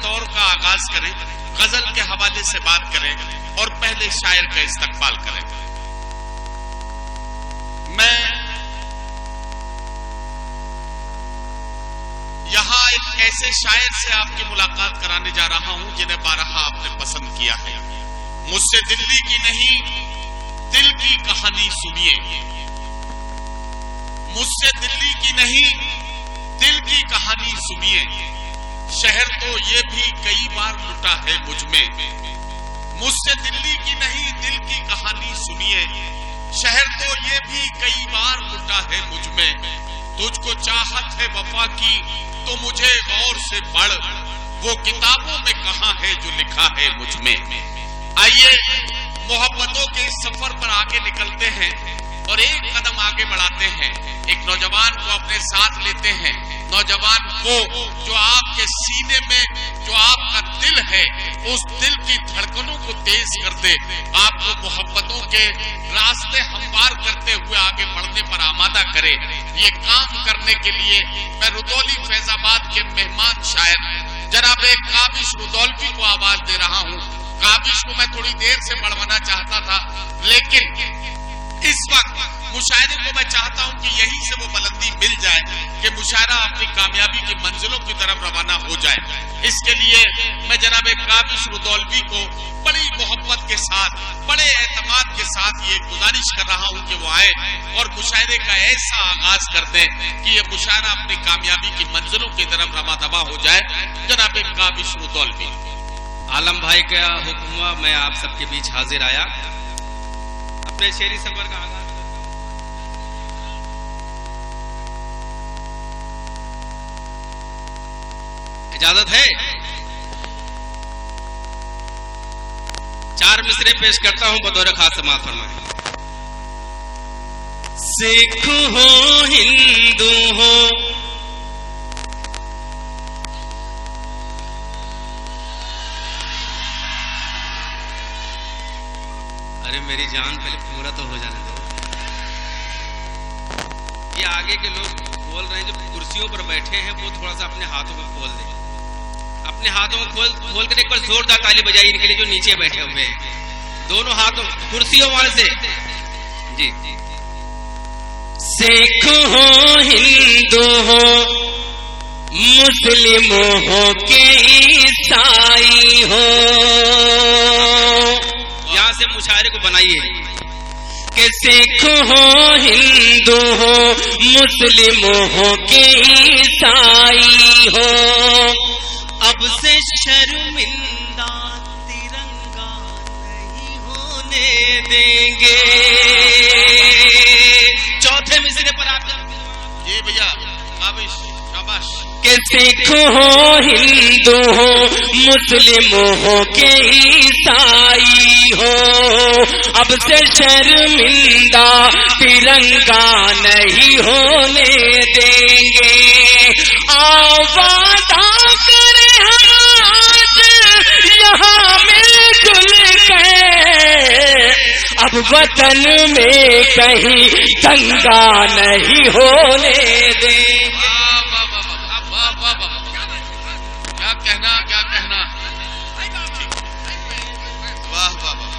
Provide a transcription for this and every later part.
دور کا آغاز کریں، غزل کے حوالے سے بات کریں اور پہلے شاعر کا استقبال کریں۔ میں یہاں ایک ایسے شاعر سے آپ کی ملاقات کرانے جا رہا ہوں جنہیں بارہا آپ نے پسند کیا ہے۔ مجھ سے دلی کی نہیں دل کی کہانی سنیے، مجھ سے دلی کی نہیں دل کی کہانی سنیے، شہر تو یہ بھی کئی بار لٹا ہے مجھ میں۔ مجھ سے دلی کی نہیں دل کی کہانی سنیے، شہر تو یہ بھی کئی بار لٹا ہے مجھ میں۔ تجھ کو چاہت ہے وفا کی تو مجھے غور سے پڑھ، وہ کتابوں میں کہاں ہے جو لکھا ہے مجھ میں۔ آئیے محبتوں کے اس سفر پر آگے نکلتے ہیں اور ایک قدم آگے بڑھاتے ہیں، ایک نوجوان کو اپنے ساتھ لیتے ہیں، نوجوان کو جو آپ کے سینے میں جو آپ کا دل ہے اس دل کی دھڑکنوں کو تیز کر دے، آپ کو محبتوں کے راستے ہموار کرتے ہوئے آگے بڑھنے پر آمادہ کرے۔ یہ کام کرنے کے لیے میں رودولی فیض آباد کے مہمان شاعر جناب کابش رودولفی کو آواز دے رہا ہوں۔ کابش کو میں تھوڑی دیر سے بڑھوانا چاہتا تھا، لیکن اس وقت مشاعرے کو میں چاہتا ہوں کہ یہیں سے وہ بلندی مل جائے کہ مشاعرہ اپنی کامیابی کی منزلوں کی طرف روانہ ہو جائے۔ اس کے لیے میں جناب کابش رودولفی کو بڑی محبت کے ساتھ، بڑے اعتماد کے ساتھ یہ گزارش کر رہا ہوں کہ وہ آئے اور مشاعرے کا ایسا آغاز کر دیں کہ یہ مشاعرہ اپنی کامیابی کی منزلوں کی طرف رواں دواں ہو جائے۔ جناب کابش رودولفی۔ عالم بھائی کا حکم ہوا، میں آپ سب کے بیچ حاضر آیا، اپنے شعری سفر کا آغاز۔ اجازت ہے؟ 4 مصرے پیش کرتا ہوں بطور خاص سماعت فرمائیں۔ سکھ ہو ہندو ہو ارے میری جان پہلے پورا تو ہو جانے دو۔ یہ آگے کے لوگ بول رہے ہیں جو کرسیوں پر بیٹھے ہیں وہ تھوڑا سا اپنے ہاتھوں کو کھول دیں، اپنے ہاتھوں کو کھول کر ایک بار زوردار تالی بجائیے ان کے لیے جو نیچے بیٹھے ہوئے ہیں، دونوں ہاتھوں کرسیوں والے سے۔ جی سکھ ہو ہندو ہو مسلم ہو کہ عیسائی ہو، یہاں سے مشاعرے کو بنائیے کہ سکھ ہو ہندو ہو مسلم ہو کہ عیسائی ہو، اب سے شرمندہ ترنگا نہیں ہونے دیں گے۔ چوتھے مصرے پر آپ جی بھیا کابش شاباش۔ کہ سکھ ہو ہندو ہو مسلم ہو کہ عیسائی ہو، اب سے شرمندہ ترنگا نہیں ہونے دیں گے۔ آواز کرے ہم آج یہاں مل جل کے، اب وطن میں کہیں دنگا نہیں ہونے دیں گے۔ کیا کہنا، واہ واہ واہ،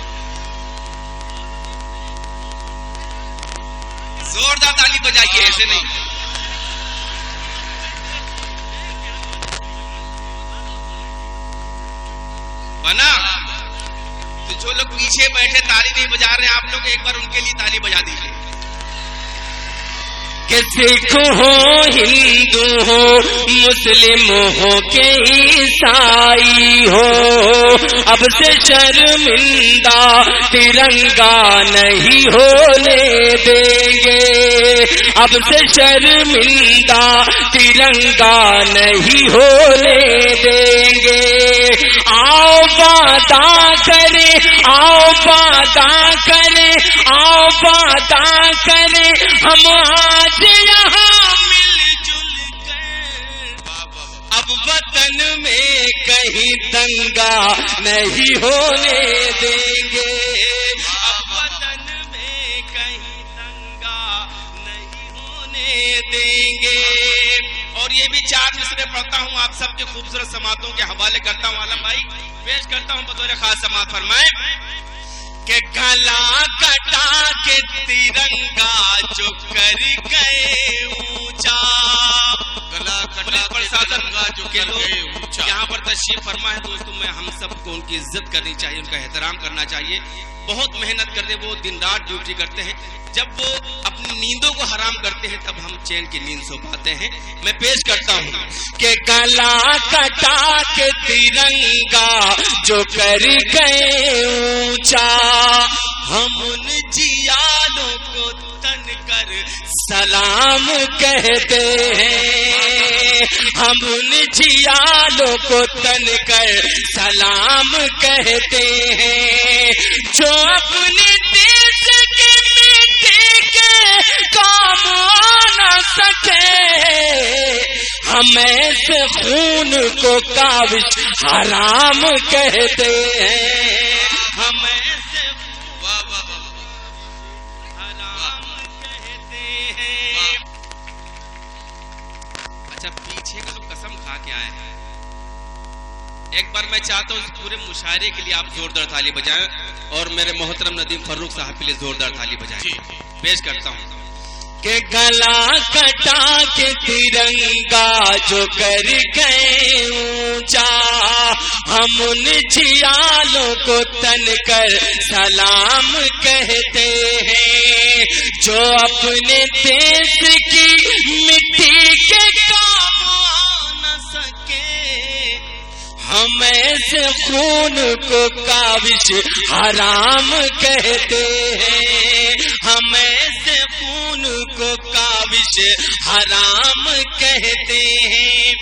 زوردار تالی بجائیے، ایسے نہیں۔ بنا تو جو لوگ پیچھے بیٹھے تالی نہیں بجا رہے ہیں آپ لوگ ایک بار ان کے لیے تالی بجا دیجیے۔ کہ سکھ ہو ہندو ہو مسلم ہو کہ عیسائی ہو، اب سے شرمندہ ترنگا نہیں ہونے دیں گے، اب سے شرمندہ ترنگا نہیں ہونے دیں گے۔ آؤ وعدہ کرے، آؤ وعدہ کرے، آؤ وعدہ کرے ہم آج یہاں مل جل کر، اب وطن میں کہیں دنگا نہیں ہونے دیں گے، اب وطن میں کہیں دنگا نہیں ہونے دیں گے۔ اور اور یہ بھی 4 مصرے پڑھتا ہوں آپ سب کے خوبصورت سماعتوں کے حوالے کرتا ہوں. عالم بھائی پیش کرتا ہوں بطور خاص سماعت فرمائیں کہ گلا کٹا کے ترنگا جو کر گئے اونچا, گلا کٹا کے ترنگا جو کر گئے اونچا. یہاں پر تشریف فرما ہے دوستوں, میں ہم سب کو ان کی عزت کرنی چاہیے, ان کا احترام کرنا چاہیے. بہت محنت کرتے, وہ دن رات ڈیوٹی کرتے ہیں. جب وہ اپنی نیندوں کو حرام کرتے ہیں تب ہم چین کی نیند سو پاتے ہیں. میں پیش کرتا ہوں کہ گلا کٹا کے ترنگا جو کر گئے اونچا, ہم ان جیالوں کو تن کر سلام کہتے ہیں. ہم ان جیالوں کو تن کر سلام کہتے ہیں, جو اپنے دیش کی مٹی کے کام آ نہ سکے. ہم ایسے خون کو کاوش حرام کہتے ہیں. ہم ایسے حرام کہتے ہیں. اچھا پیچھے کا تو قسم کھا کے آئے ہیں. ایک بار میں چاہتا ہوں اس پورے مشاعرے کے لیے آپ زوردار تالی بجائیں اور میرے محترم ندیم فاروق صاحب کے لیے زوردار تالی بجائیں. پیش کرتا ہوں کہ گلا کٹا کے ترنگا جو کر گئے اونچا, ہم ان جھیالوں کو تن کر سلام کہتے ہیں. جو اپنے دیش کی مٹی کے کام آ نہ سکے, ہم ایسے خون کو کاوش حرام کہتے ہیں. ہم ایسے خون کو کاوش حرام کہتے ہیں.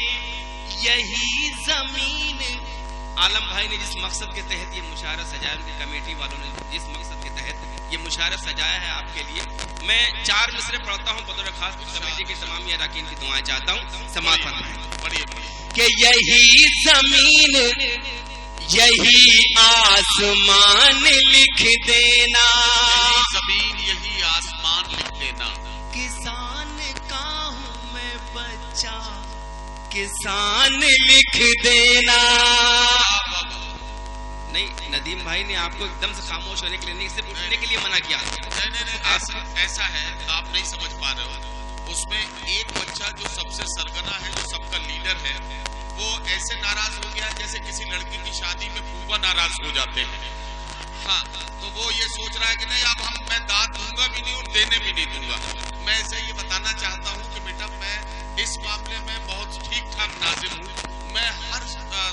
یہی زمین عالم بھائی نے جس مقصد کے تحت یہ مشاعرہ سجایا, ان کی کمیٹی والوں نے جس مقصد کے تحت یہ مشاعرہ سجایا ہے آپ کے لیے, میں 4 مصرے پڑھتا ہوں بطور خاص کمیٹی کے تمام اراکین کی دعائیں چاہتا ہوں. سماعت فرمائیں کہ یہی زمین یہی آسمان لکھ دینا, زمین یہی آسمان لکھ دینا. کسان کا ہوں میں بچہ, کسان لکھ دینا. نہیں ندیم بھائی نے آپ کو ایک دم سے خاموش ہونے کے لیے نہیں, صرف اٹھنے کے لیے منع کیا. نہیں ایسا ہے, آپ نہیں سمجھ پا رہے ہو. اس میں ایک بچہ جو سب سے سرگنا ہے, جو سب کا لیڈر ہے, وہ ایسے ناراض ہو گیا جیسے کسی لڑکی کی شادی میں پھوپھا ناراض ہو جاتے ہیں. ہاں تو وہ یہ سوچ رہا ہے کہ نہیں اب میں داد دوں گا بھی نہیں اور دینے بھی نہیں دوں گا. میں اسے یہ بتانا چاہتا ہوں کہ بیٹا میں اس معاملے میں بہت ٹھیک ٹھاک ناظم ہوں. میں ہر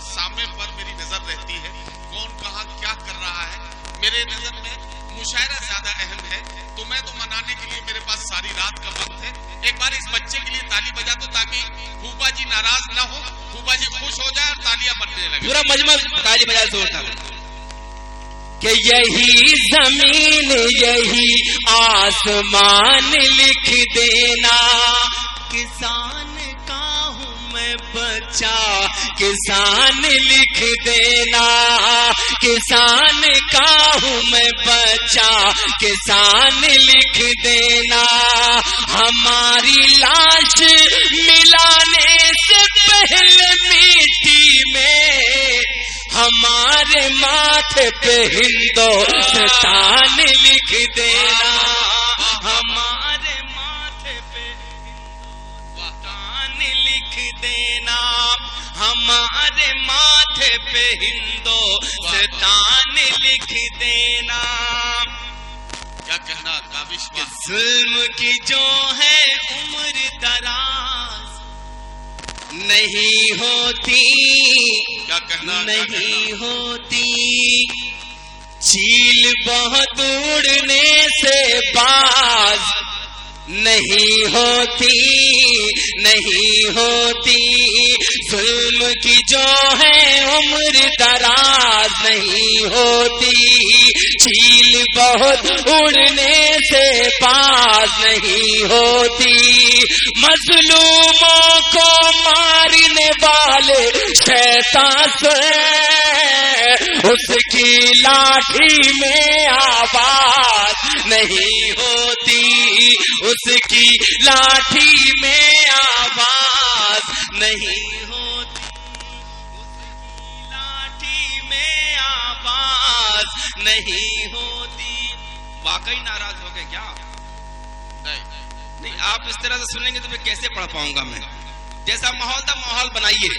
سامنے پر میری نظر رہتی ہے, کون کہاں کیا کر رہا ہے. میرے نظر میں مشاعرہ زیادہ اہم ہے, تو میں تو منانے کے لیے میرے پاس ساری رات کا وقت ہے. ایک بار اس بچے کے لیے تالی بجا دو تاکہ پھوپھا جی ناراض نہ ہو, پھوپھا جی خوش ہو جائے اور تالیاں بجنے لگے. پورا مجمع تالی بجا زوردار کہ یہی زمین یہی آسمان لکھ دینا. کسان کا ہوں میں بچہ, کسان لکھ دینا. کسان کا ہوں میں بچہ, کسان لکھ دینا. ہماری لاش ملانے سے پہلے مٹی میں ہمارے ماتھے پہ ہندوستان لکھ دینا. ہمارے ماتھے پہ ہندوستان لکھ دینا. ہمارے ماتھے پہ ہندوستان لکھ دینا. کیا کہنا کاوش کہ ظلم کی جو ہے عمر دراز نہیں ہوتی, کیا کہنا نہیں ہوتی. چیل بہت اڑنے سے باز نہیں ہوتی, نہیں ہوتی. ظلم کی جو ہے عمر دراز نہیں ہوتی. چیل بہت اڑنے سے باز نہیں ہوتی. مظلوموں کو مارنے والے شیطان سے اس کی لاٹھی میں آواز نہیں ہوتی. اس کی لاٹھی میں آواز نہیں ہوتی. واقعی ناراض ہو گئے کیا؟ نہیں, آپ اس طرح سے سنیں گے تو پھر کیسے پڑھ پاؤں گا میں؟ جیسا ماحول تھا ماحول بنائیے,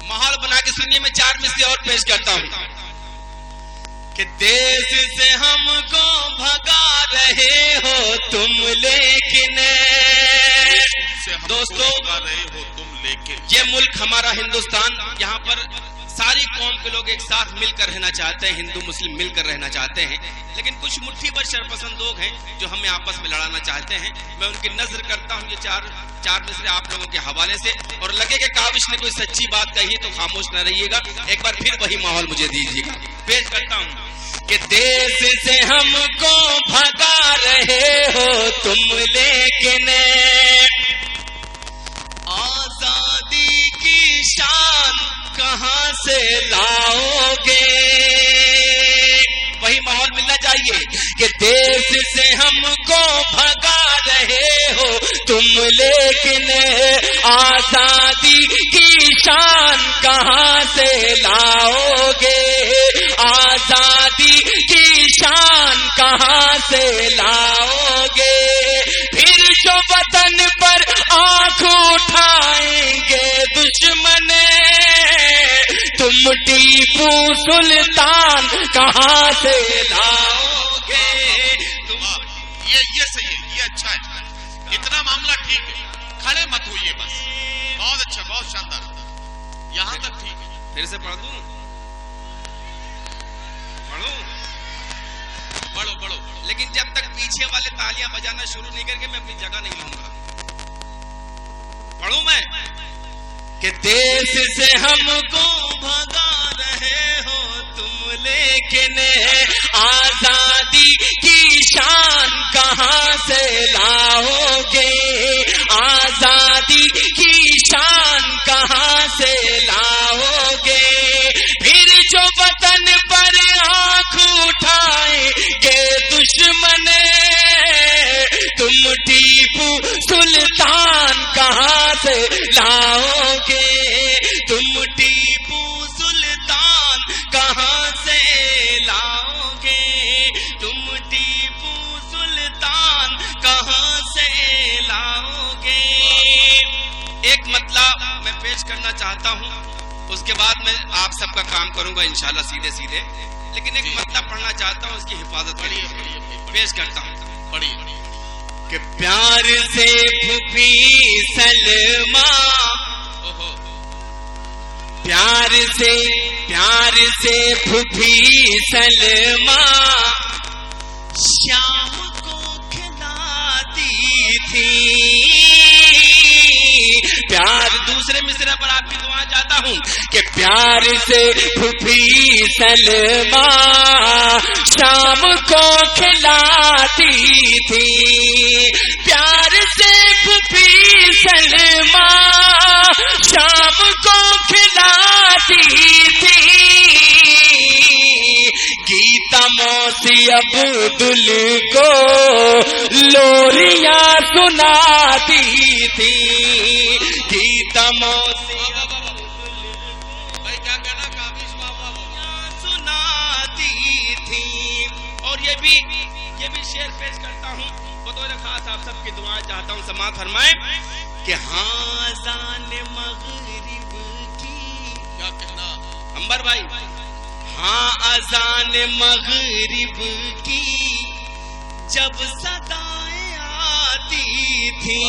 ماحول بنا کے سنیے. میں 4 مصرے اور پیش کرتا ہوں کہ دیس سے ہم کو بھگا رہے ہو تم لیکن دوستو یہ ملک ہمارا ہندوستان, یہاں پر ساری قوم کے لوگ ایک ساتھ مل کر رہنا چاہتے ہیں, ہندو مسلم مل کر رہنا چاہتے ہیں, لیکن کچھ مٹھی بھر شرپسند لوگ ہیں جو ہمیں آپس میں لڑانا چاہتے ہیں. میں ان کی نظر کرتا ہوں یہ چار مصرے آپ لوگوں کے حوالے سے, اور لگے کہ کاوش نے کوئی سچی بات کہی تو خاموش نہ رہیے گا. ایک بار پھر وہی ماحول مجھے دیجیے گا. پیش کرتا ہوں کہ دیس سے ہم کو بھگا رہے ہو تم لیکن آزادی کی شان کہاں سے لاؤ گے. وہی ماحول ملنا چاہیے کہ دیس سے ہم کو بھگا رہے ہو تم لیکن آزادی کی شان کہاں سے لاؤ گے. آزادی کی شان کہاں سے لاؤ گے. پھر جو وطن پر آنکھ اٹھائیں گے دشمن تم ٹیپو سلطان کہاں سے لاؤ گے. یہ صحیح ہے, یہ اچھا ہے, اتنا معاملہ ٹھیک ہے, کھڑے مت ہوئیے بس. بہت اچھا, بہت شاندار, یہاں تک ٹھیک ہے. پھر سے پڑھ دوں, پڑھو, لیکن جب تک پیچھے والے تالیاں بجانا شروع نہیں کر کے میں اپنی جگہ نہیں لوں گا. پڑھوں میں کہ دیس سے ہم کو بھگا رہے ہو تم لیکن آزادی کی شان کہاں سے لاؤ گے. آزادی کی شان کہاں سے لاؤ گے. پھر جو وطن پر آنکھ اٹھائیں گے دشمن تم ٹیپو سلطان کہاں سے لاؤ گے. تم ٹیپو سلطان کہاں سے لاؤ گے. تم ٹیپو سلطان کہاں سے لاؤ گے. ایک مطلب میں پیش کرنا چاہتا ہوں, اس کے بعد میں آپ سب کا کام کروں گا انشاءاللہ سیدھے, لیکن ایک مطلب پڑھنا چاہتا ہوں, اس کی حفاظت کریے. پیش کرتا ہوں, پڑھیے کہ پیار سے پھوپھی سلما, پیار سے پھوپھی سلما شام کو کھلاتی تھی. پیار دوسرے مصرے پر آپ کی دعا چاہتا ہوں کہ پیار سے پھوپھی سلما شام کو کھلاتی تھی. پیار سے پھوپھی سلما شام کو کھلاتی تھی. گیتا موسی عبدل کو لوریاں سناتی تھی. گیتا موسی سناتی تھی. اور یہ بھی شعر پیش کرتا ہوں بطور خاص, آپ سب کی دعائیں چاہتا ہوں سماعت فرمائیں کہ ہاں اذان مغرب کی. کیا کہنا انبر بھائی, ہاں اذان مغرب کی جب صدائیں آتی تھی.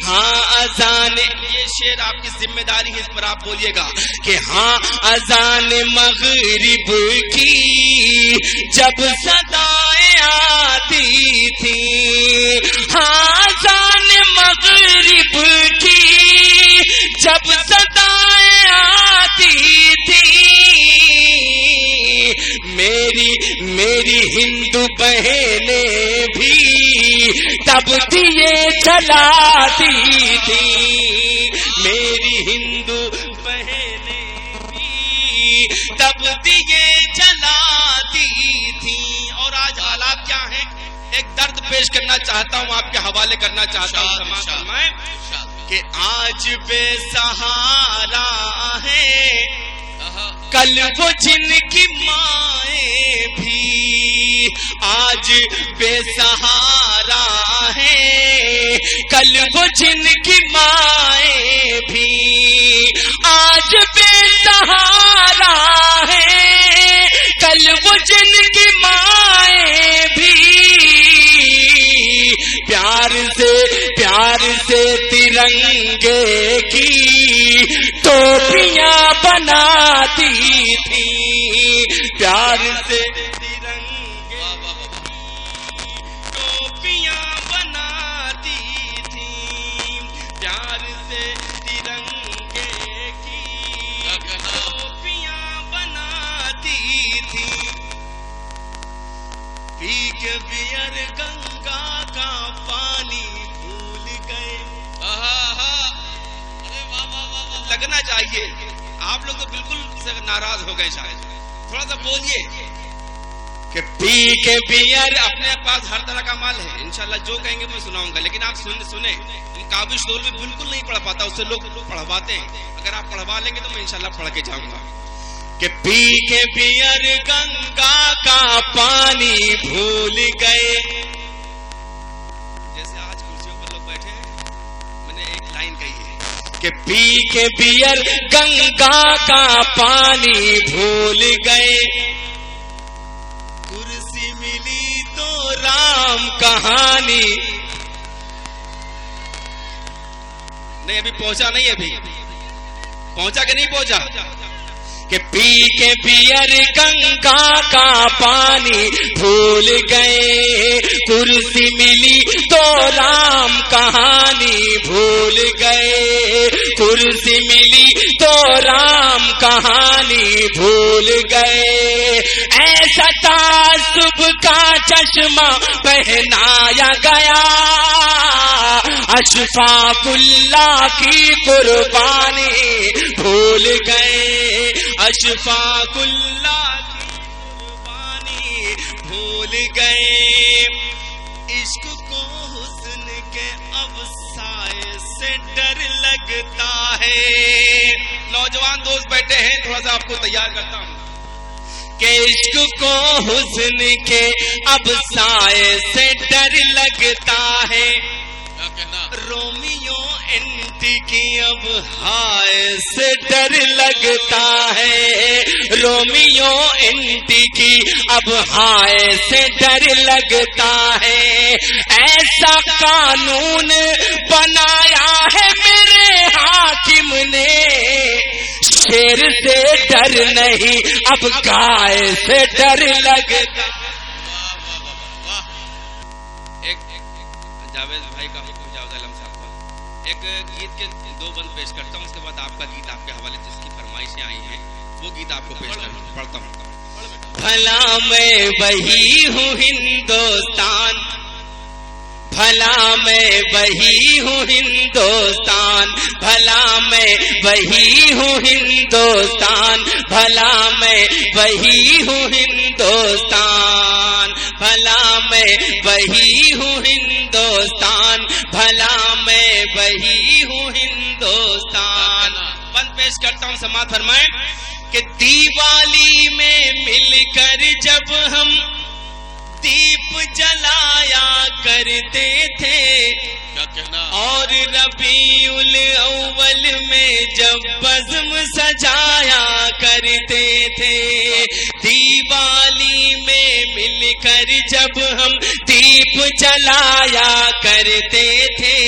ہاں اذان, یہ شعر آپ کی ذمہ داری ہے, اس پر آپ بولیے گا کہ ہاں اذان مغرب کی جب صدائیں آتی تھی. ہاں اذان مغرب کی جب صدائیں آتی تھی. میری ہندو بہنیں بھی تب دیے جلاتی تھی. میری ہندو بہنیں بھی تب دیے جلاتی تھی. اور آج حالات کیا ہیں, ایک درد پیش کرنا چاہتا ہوں, آپ کے حوالے کرنا چاہتا ہوں کہ آج بے سہارا ہے کل وہ جن کی مائیں بھی آج بے سہارا ہے، کل وہ جن کی مائیں بھی آج بے سہارا ہے، کل وہ جن کی مائیں بھی پیار سے ترنگے کی ٹوپیاں بناتی تھی، پیار سے ترنگے ٹوپیاں بناتی تھی، پیار سے ترنگے کی ٹوپیاں بناتی تھی، پی کے بیئر گنگا کا پانی بھول گئے۔ لگنا چاہیے، آپ لوگ تو بالکل ناراض ہو گئے، شاید تھوڑا سا بولیے کہ پی کے بیئر اپنے پاس ہر طرح کا مال ہے، انشاءاللہ جو کہیں گے میں سناؤں گا، لیکن آپ سنیں کابل شور میں بالکل نہیں پڑھ پاتا، اس سے لوگ پڑھواتے ہیں، اگر آپ پڑھوا لیں گے تو میں انشاءاللہ پڑھ کے جاؤں گا کہ پی کے بیئر گنگا کا پانی بھول گئے، جیسے آج کرسیوں پر لوگ بیٹھے ہیں، میں نے ایک لائن کہی ہے کہ پی کے بیئر گنگا کا پانی بھول گئے، کرسی ملی تو رام کہانی، نہیں ابھی پہنچا نہیں، ابھی پہنچا کہ نہیں پہنچا، کہ پی کے بیئر گنگا کا پانی بھول گئے، کرسی ملی تو رام کہانی بھول گئے، کرسی ملی تو رام کہانی بھول گئے، ایسا تعصب کا چشمہ پہنایا گیا، اشفاق اللہ کی قربانی بھول گئے، اشفاق اللہ کی قربانی بھول گئے، عشق کو حسن کے اب سائے سے ڈر لگتا ہے، نوجوان دوست بیٹھے ہیں، تھوڑا سا آپ کو تیار کرتا ہوں کہ عشق کو حسن کے اب سائے سے ڈر لگتا ہے، رومیو انٹی کی اب ہائے سے ڈر لگتا ہے، رومیو انٹی کی اب ہائے سے ڈر لگتا ہے، ایسا قانون بنایا ہے میرے حاکم نے، شیر سے ڈر نہیں اب گائے سے ڈر لگتا۔ جاوید بھائی کا حکم، جاوید علم صاحب کا ایک گیت کے دو بند پیش کرتا ہوں، اس کے بعد آپ کا گیت آپ کے حوالے جس کی فرمائشیں آئی ہیں وہ گیت آپ کو پیش پڑھتا ہوں۔ بھلا میں وہی ہوں ہندوستان، بھلا میں وہی ہوں ہندوستان، بھلا میں وہی ہوں ہندوستان، بھلا میں وہی ہوں ہندوستان، بھلا میں وہی ہوں ہندوستان، بھلا میں وہی ہوں ہندوستان۔ بند پیش کرتا ہوں، سماعت فرمائیں کہ دیوالی میں مل کر جب ہم دیپ جلایا کرتے تھے، اور ربیع الاول میں جب بزم سجایا کرتے تھے، دیوالی میں مل کر جب ہم دیپ جلایا کرتے تھے،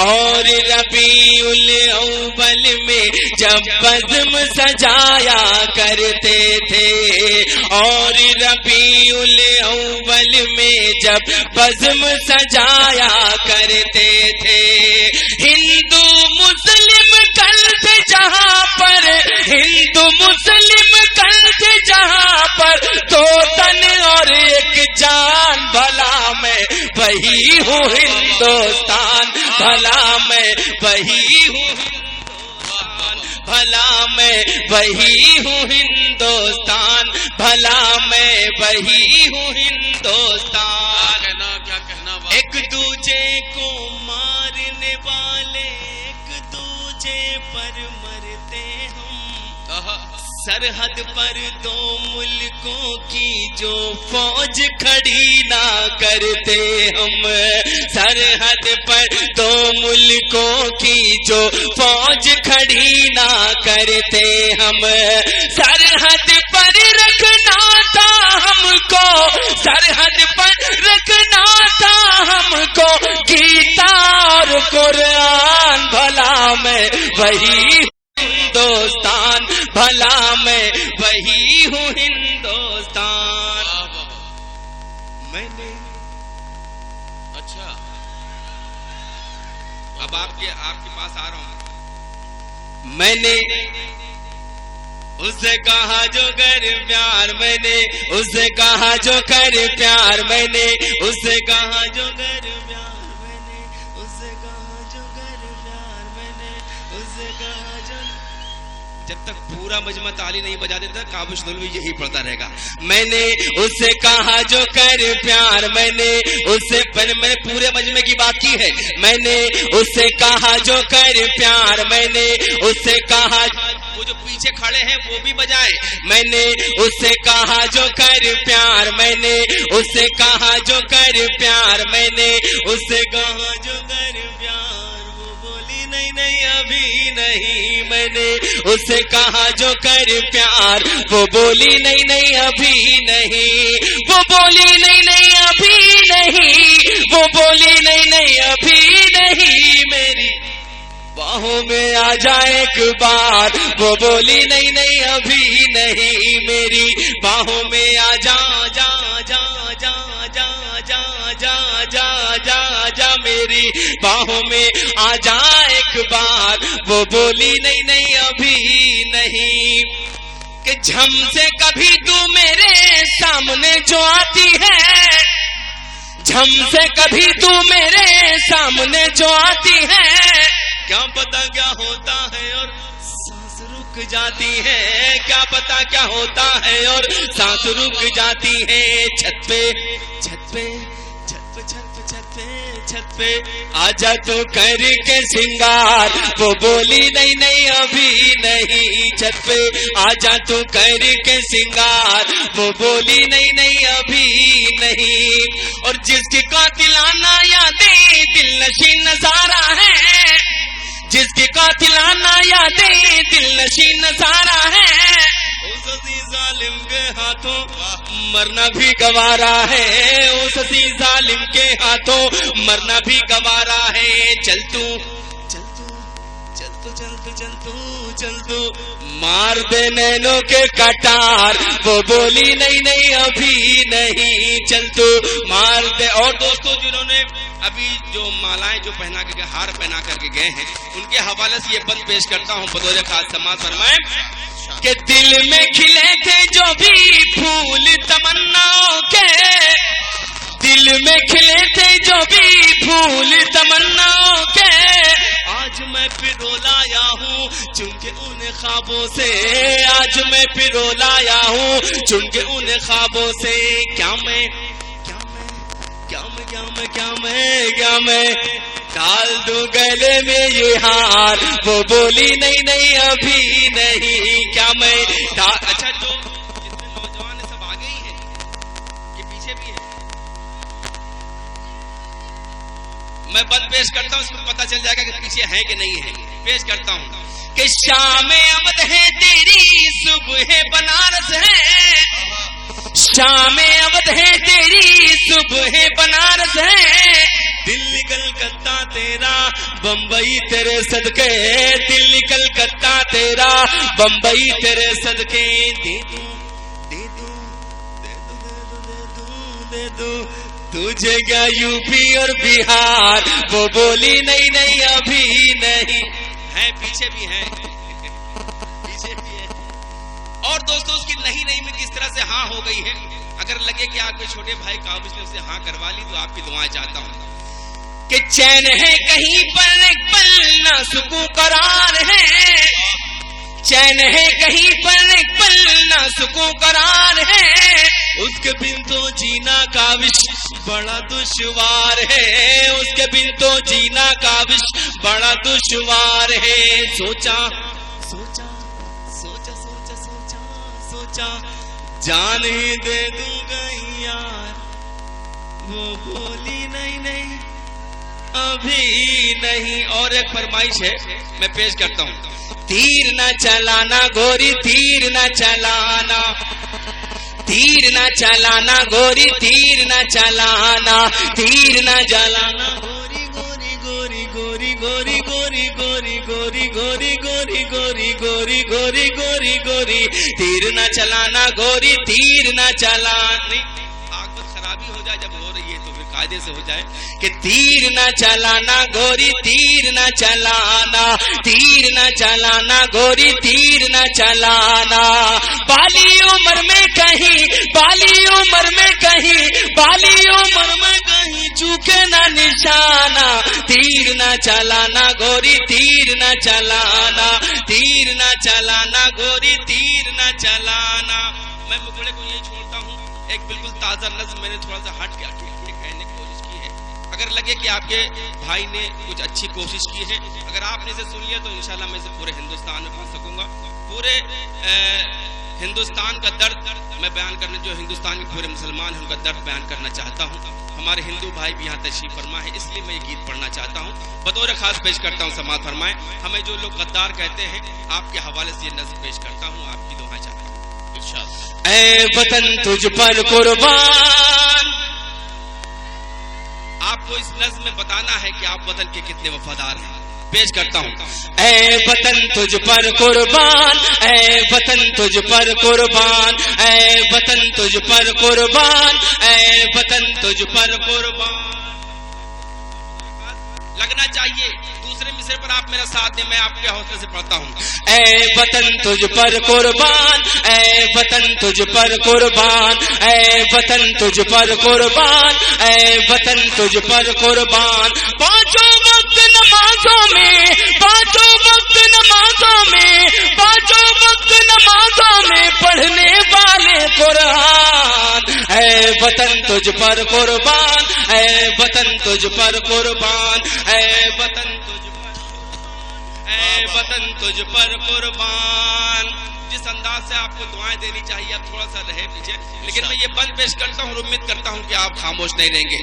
اور ربیع الاول میں جب بزم سجایا کرتے تھے، اور ربیع الاول میں جب بزم سجایا کرتے تھے، ہندو مسلم کل تھے جہاں پر، ہندو مسلم کل تھے جہاں پر، دو تن اور ایک جان، بھلا میں وہی ہوں ہندوستان، بھلا میں وہی ہوں ہندوستان، بھلا میں وہی ہوں ہندوستان، بھلا میں وہی ہوں ہندوستان۔ ایک دوجے کو مارنے والے ایک دوجے پر مرتے ہم، سرحد پر دو ملکوں کی جو فوج کھڑی نہ کرتے ہم، سرحد پر دو ملکوں کی جو فوج کھڑی نہ کرتے ہم، سرحد پر رکھنا تھا ہم کو، سرحد پر رکھنا تھا ہم کو گیتا اور قرآن، بھلا میں وہی ہندوستان، بھلا میں وہی ہوں ہندوستان۔ میں نے اچھا اب آپ کے پاس آ رہا ہوں۔ میں نے اس سے کہا جو کر پیار، میں نے اس سے کہا جو کر پیار، میں نے اس سے کہا جو کر پیار، میں نے اس سے کہا جو کر پیار، میں نے اس سے کہا جو، جب تک پورا مجمع تالی نہیں بجا دیتا کابش دلوی یہی پڑھتا رہے گا۔ میں نے اس سے کہا جو کر پیار، میں نے اس سے، میں نے پورے مجمع کی بات کی ہے، میں نے اس سے کہا جو کر پیار، میں نے اس سے کہا، وہ جو پیچھے کھڑے ہیں وہ بھی بجائے، میں نے اس سے کہا جو کر پیار، میں نے اس سے کہا جو کر پیار، میں نے اس سے کہا جو کر پیار، وہ بولی نہیں نہیں ابھی نہیں، میں نے اس سے کہا جو کر پیار، وہ بولی نہیں نہیں ابھی نہیں، وہ بولی نہیں نہیں ابھی نہیں، وہ بولی نہیں نہیں ابھی نہیں، میری باہوں میں آ جائے ایک بار، وہ بولی نہیں نہیں ابھی نہیں، میری باہوں میں آ جا جا جا جا جا جا جا جا جا جا، میری باہوں میں آ جا ایک بار، وہ بولی نہیں نہیں ابھی نہیں، کہ جھم سے کبھی تو میرے سامنے جو آتی ہے، جھم سے کبھی تو میرے سامنے جو آتی ہے، کیا پتا کیا ہوتا ہے اور سانس رک جاتی ہے، کیا پتا کیا ہوتا ہے اور سانس رک جاتی ہے، چھت پہ چھت پہ چھت پہ چھت پہ چھت پہ چھت پہ آجا تو کر کے سنگار، وہ بولی نہیں نہیں ابھی نہیں، چھت پہ آجا تو کر کے سنگار، وہ بولی نہیں نہیں ابھی نہیں، اور جس کی قاتلانہ یادیں دل نشین نظارہ ہے، جس کی قاتلانہ یادیں دل نشین نظارہ ہے، اس اسی ظالم کے ہاتھوں مرنا بھی گوارا ہے، اس اسی ظالم کے ہاتھوں مرنا بھی گوارا ہے، چل تو چل تو چل تو چل تو چل تو چل تو مار دے نینوں کے کٹار، وہ بولی نہیں نہیں ابھی نہیں، چل تو مار دے۔ اور دوستوں جنہوں نے ابھی جو مالائیں جو پہنا کے ہار پہنا کر کے گئے ہیں ان کے حوالے سے یہ بند پیش کرتا ہوں، بطور خاص سماعت فرمائیں کہ دل میں کھلے تھے جو بھی پھول تمناؤں کے، دل میں کھلے تھے جو بھی پھول تمناؤں کے، آج میں پرو لایا ہوں چونکہ ان خوابوں سے، آج میں پرو لایا ہوں چونکہ ان خوابوں سے، کیا میں ڈال دوں گلے میں یہ ہار، وہ بولی نہیں نہیں ابھی نہیں، کیا میں اچھا جو جتنے نوجوان ہیں سب آگے ہی ہیں، یہ پیچھے بھی ہیں، میں بند پیش کرتا ہوں، اس میں پتہ چل جائے گا کہ پیچھے ہیں کہ نہیں ہیں، پیش کرتا ہوں کہ شام ابد ہے تیری صبح بنارس ہے، شام ابد ہے تیری صبح بنارس ہے، دل کلکتہ تیرا بمبئی تیرے صدقے، دل کلکتہ تیرا بمبئی تیرے صدقے، دے دوں دے دوں دے دوں دے دوں دے دوں تجھے کیا یو پی اور بہار، وہ بولی نہیں نہیں ابھی نہیں، ہیں پیچھے بھی ہیں، پیچھے بھی ہیں۔ اور دوستوں اس کی نہیں نہیں میں کس طرح سے ہاں ہو گئی ہے، اگر لگے کہ آپ کے چھوٹے بھائی کابش نے اسے ہاں کروا لی تو آپ کی دعائیں چاہتا ہوں کہ چین ہے کہیں پر ایک پل نہ سکون قرار ہے، چین ہے کہیں پر ایک پل نہ سکون قرار ہے، اس کے بن تو جینا کاوش بڑا دشوار ہے، اس کے بن تو جینا کاوش بڑا دشوار ہے. سوچا سوچا سوچا سوچا سوچا سوچا جان ہی دے دوں گا یار، وہ بولی نہیں نہیں ابھی نہیں. اور ایک فرمائش ہے میں پیش کرتا ہوں. تیر نہ چلانا گوری تیر نہ چلانا، تیر نہ چلانا گوری تیر نہ چلانا، تیر نہ جلانا گوری گوری گوری گوری گوری گوری گوری گوری گوری گوری گوری گوری گوری گوری گوری تیر نہ چلانا گوری تیر نہ چلانا. آگ بہت خرابی ہو جائے جب ہو رہی ہے تو پھر قاعدے سے ہو جائے کہ تیر نہ چلانا گوری تیر نہ چلانا، تیر نہ چلانا گوری تیر نہ چلانا. بالی عمر میں کہیں بالی عمر میں کہیں بالی عمر میں کہیں چوکے نہ نشانہ، تیر نہ چلانا گوری تیر نہ چلانا، تیر نہ چلانا گوری تیر نہ چلانا. میں مکھڑے کو یہی چھوڑتا ہوں. ایک بالکل تازہ نظم میں نے تھوڑا سا ہٹ کے کہنے کی کوشش کی ہے. اگر لگے کہ آپ کے بھائی نے کچھ اچھی کوشش کی ہے، اگر آپ نے اسے سن لیا تو انشاءاللہ میں اسے پورے ہندوستان میں پہنچ سکوں گا. پورے ہندوستان کا درد میں بیان کرنا، جو ہندوستان کے پورے مسلمان ہیں ان کا درد بیان کرنا چاہتا ہوں. ہمارے ہندو بھائی بھی یہاں تشریف فرما ہے، اس لیے میں یہ گیت پڑھنا چاہتا ہوں. بطور خاص پیش کرتا ہوں. سماعت فرمائیں. ہمیں جو لوگ غدار کہتے ہیں آپ کے حوالے سے یہ نظم پیش کرتا ہوں. آپ کی دعائیں چاہتا ہوں. اے وطن تجھ پر قربان. آپ کو اس نظم میں بتانا ہے کہ آپ وطن کے کتنے وفادار ہیں. پیش کرتا ہوں. اے وطن تجھ پر قربان، اے وطن تجھ پر قربان، اے وطن تجھ پر قربان، اے وطن تجھ پر قربان. لگنا چاہیے. دوسرے مصرے پر آپ میرا ساتھ دیں. میں آپ کے حوصلے سے پڑھتا ہوں. اے وطن تجھ پر قربان، اے وطن تجھ پر قربان، اے وطن تجھ پر قربان، اے وطن تجھ پر قربان. پانچوں وقت نمازوں میں، پانچوں وقت نمازوں میں، پانچوں وقت نمازوں میں پڑھنے والے قرآن. اے وطن تجھ پر قربان، اے وطن تجھ پر قربان، اے وطن تجھ پر، اے وطن تجھ پر قربان. جس انداز سے آپ کو دعائیں دینی چاہیے اب تھوڑا سا رہے پیچھے، لیکن میں یہ بند پیش کرتا ہوں اور امید کرتا ہوں کہ آپ خاموش نہیں رہیں گے.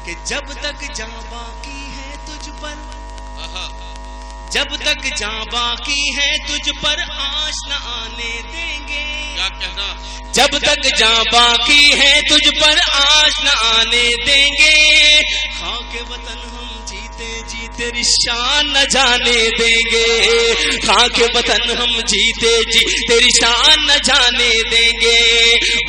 کہ جب تک جاں باقی ہے تجھ پر، جب تک جاں باقی ہے تجھ پر آش نہ آنے دیں گے. کیا کہنا؟ جب تک جاں باقی ہے تجھ پر آش نہ آنے دیں گے. خاک وطن ہم جیتے جی تیری شان نہ جانے دیں گے. خاک وطن ہم جیتے جی تیری شان نہ جانے دیں گے.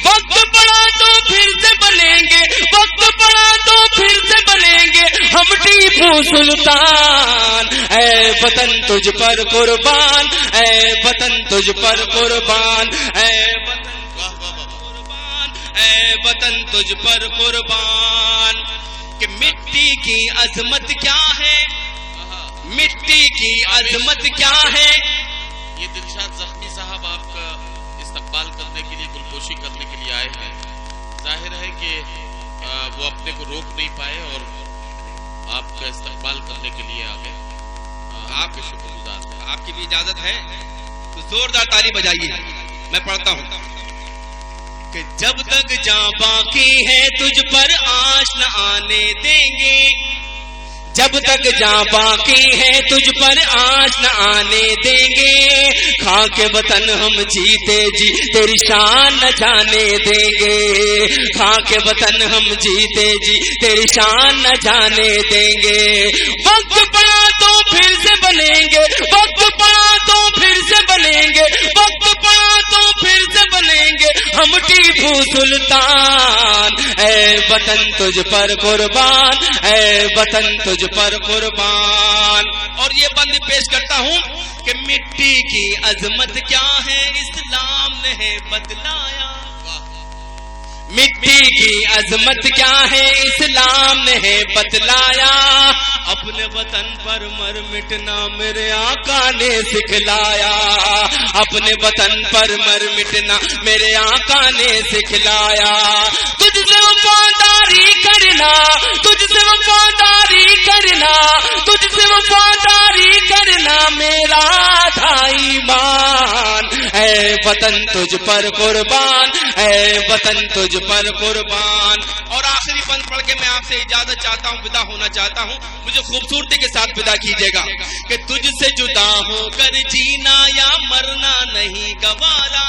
وقت پڑا تو پھر سے بنیں گے، وقت پڑا تو پھر سے بنیں گے ہم ٹیپو سلطان. اے وطن تجھ پر قربان، اے وطن تجھ پر قربان، اے وطن قربان، اے وطن تجھ پر قربان. کہ مٹی کی عظمت کیا ہے، مٹی کی عظمت کیا ہے. یہ دلشاد زخمی صاحب آپ کا استقبال کرنے کے لیے، گلپوشی کرنے کے لیے آئے ہیں. ظاہر ہے کہ وہ اپنے کو روک نہیں پائے اور آپ کا استقبال کرنے کے لیے آ گئے. آپ کے شکر گزار ہیں. آپ کی بھی اجازت ہے تو زوردار تالی بجائیے. میں پڑھتا ہوں. کہ جب تک جاں باقی ہے تجھ پر آش نہ آنے دیں گے. جب تک جاں باقی ہے تجھ پر آش نہ آنے دیں گے. خاک وطن ہم جیتے جی تیری شان نہ جانے دیں گے. خاک وطن ہم جیتے جی تیری شان نہ جانے دیں گے. وقت پڑا تو پھر سے بنیں گے، وقت پڑا تو پھر سے بنیں گے، وقت پڑا تو پھر سے بنیں گے ہم ٹیپو سلطان. اے وطن تجھ پر قربان، اے وطن تجھ پر قربان. اور یہ بند پیش کرتا ہوں کہ مٹی کی عظمت کیا ہے اسلام نے ہے بتلایا. مٹی کی عظمت کیا ہے اسلام نے ہے بتلایا، اپنے وطن پر مر مٹنا میرے آقا نے سکھلایا، اپنے وطن پر مر مٹنا میرے آقا نے سکھلایا، تجھ سے وفاداری کرنا، تجھ سے وفاداری کرنا، تجھ سے وفاداری کرنا میرا تھا ایمان، اے وطن تجھ پر قربان، اے وطن تجھ پر قربان۔ اور آخری بند پڑھ کے میں آپ سے اجازت چاہتا ہوں، ودا ہونا چاہتا ہوں، مجھے خوبصورتی کے ساتھ ودا کیجیے گا کہ تجھ سے جدا ہو کر جینا یا مرنا نہیں گوارا،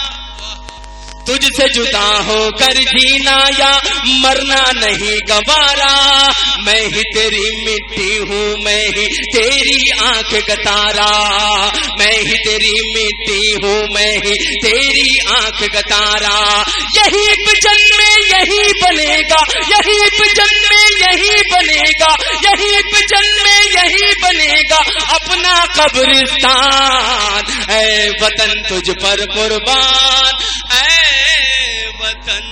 تجھ سے جدا ہو کر جینا یا مرنا نہیں گوارا، میں ہی تیری مٹی ہوں، میں ہی تیری آنکھ کا تارا، میں ہی تیری مٹی ہوں، میں ہی تیری آنکھ کا تارا، یہی پجن میں یہی بنے گا، یہی پجن میں یہی بنے گا، یہی پجن میں یہی بنے گا اپنا قبرستان، اے وطن تجھ پر قربان، اے وطن